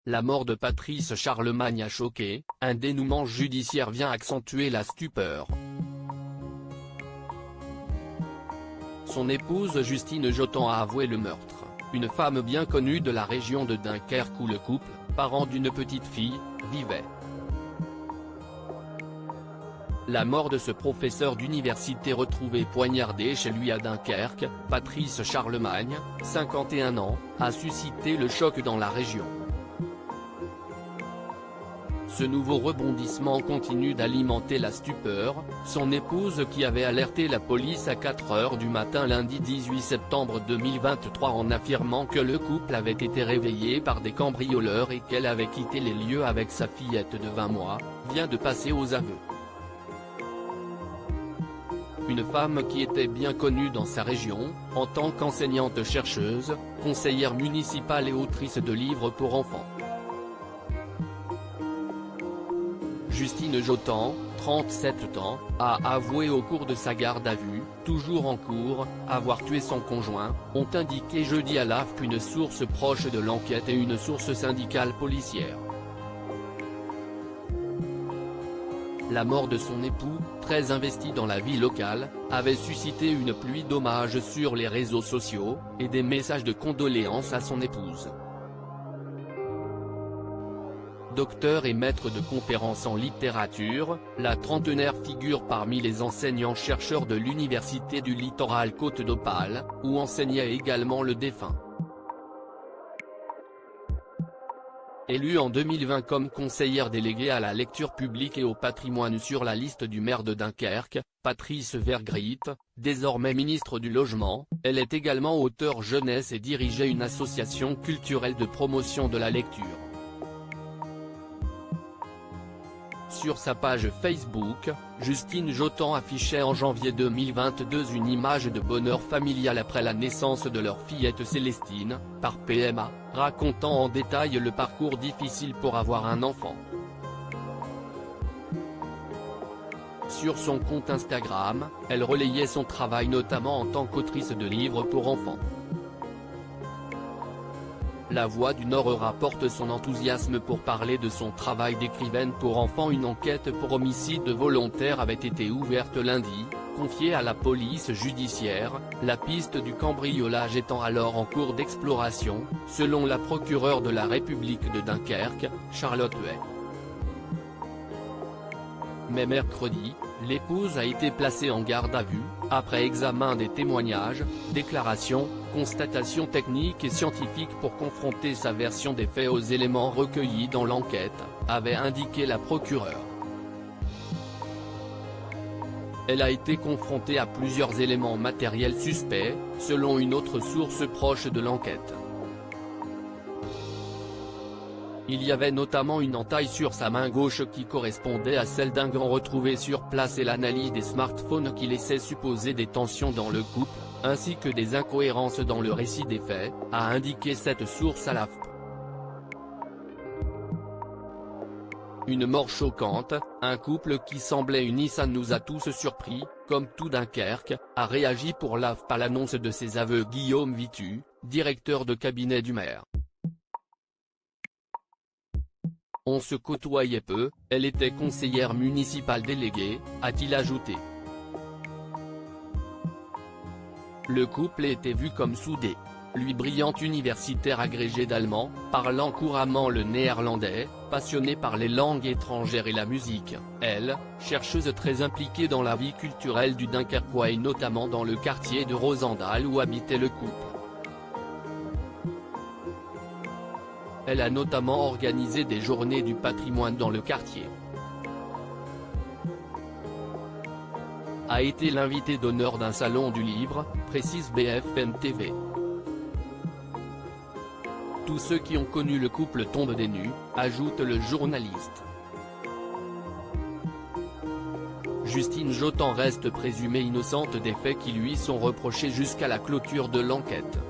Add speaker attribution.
Speaker 1: La mort de Patrice Charlemagne a choqué, un dénouement judiciaire vient accentuer la stupeur. Son épouse Justine Jotan a avoué le meurtre, une femme bien connue de la région de Dunkerque où le couple, parent d'une petite fille, vivait. La mort de ce professeur d'université retrouvé poignardé chez lui à Dunkerque, Patrice Charlemagne, 51 ans, a suscité le choc dans la région. Ce nouveau rebondissement continue d'alimenter la stupeur, son épouse qui avait alerté la police à 4 h du matin lundi 18 septembre 2023 en affirmant que le couple avait été réveillé par des cambrioleurs et qu'elle avait quitté les lieux avec sa fillette de 20 mois, vient de passer aux aveux. Une femme qui était bien connue dans sa région, en tant qu'enseignante-chercheuse, conseillère municipale et autrice de livres pour enfants. Justine Jotan, 37 ans, a avoué au cours de sa garde à vue, toujours en cours, avoir tué son conjoint, ont indiqué jeudi à l'AFP une source proche de l'enquête et une source syndicale policière. La mort de son époux, très investi dans la vie locale, avait suscité une pluie d'hommages sur les réseaux sociaux, et des messages de condoléances à son épouse. Docteur et maître de conférences en littérature, la trentenaire figure parmi les enseignants-chercheurs de l'Université du Littoral Côte d'Opale, où enseignait également le défunt. Élue en 2020 comme conseillère déléguée à la lecture publique et au patrimoine sur la liste du maire de Dunkerque, Patrice Vergriet, désormais ministre du Logement, elle est également auteure jeunesse et dirigeait une association culturelle de promotion de la lecture. Sur sa page Facebook, Justine Jotan affichait en janvier 2022 une image de bonheur familial après la naissance de leur fillette Célestine, par PMA, racontant en détail le parcours difficile pour avoir un enfant. Sur son compte Instagram, elle relayait son travail notamment en tant qu'autrice de livres pour enfants. La Voix du Nord rapporte son enthousiasme pour parler de son travail d'écrivaine pour enfants. Une enquête pour homicide volontaire avait été ouverte lundi, confiée à la police judiciaire, la piste du cambriolage étant alors en cours d'exploration, selon la procureure de la République de Dunkerque, Charlotte Huet. Mais mercredi, l'épouse a été placée en garde à vue, après examen des témoignages, déclarations, constatations techniques et scientifiques pour confronter sa version des faits aux éléments recueillis dans l'enquête, avait indiqué la procureure. Elle a été confrontée à plusieurs éléments matériels suspects, selon une autre source proche de l'enquête. Il y avait notamment une entaille sur sa main gauche qui correspondait à celle d'un gant retrouvé sur place et l'analyse des smartphones qui laissait supposer des tensions dans le couple, ainsi que des incohérences dans le récit des faits, a indiqué cette source à l'AFP. Une mort choquante, un couple qui semblait uni. Ça nous a tous surpris, comme tout Dunkerque, a réagi pour l'AFP à l'annonce de ses aveux. Guillaume Vitu, directeur de cabinet du maire. On se côtoyait peu, elle était conseillère municipale déléguée, a-t-il ajouté. Le couple était vu comme soudé. Lui brillante universitaire agrégée d'allemand, parlant couramment le néerlandais, passionnée par les langues étrangères et la musique, elle, chercheuse très impliquée dans la vie culturelle du Dunkerquois et notamment dans le quartier de Rosendal où habitait le couple. Elle a notamment organisé des journées du patrimoine dans le quartier. A été l'invité d'honneur d'un salon du livre, précise BFM TV. Tous ceux qui ont connu le couple tombent des nues, ajoute le journaliste. Justine Jotan reste présumée innocente des faits qui lui sont reprochés jusqu'à la clôture de l'enquête.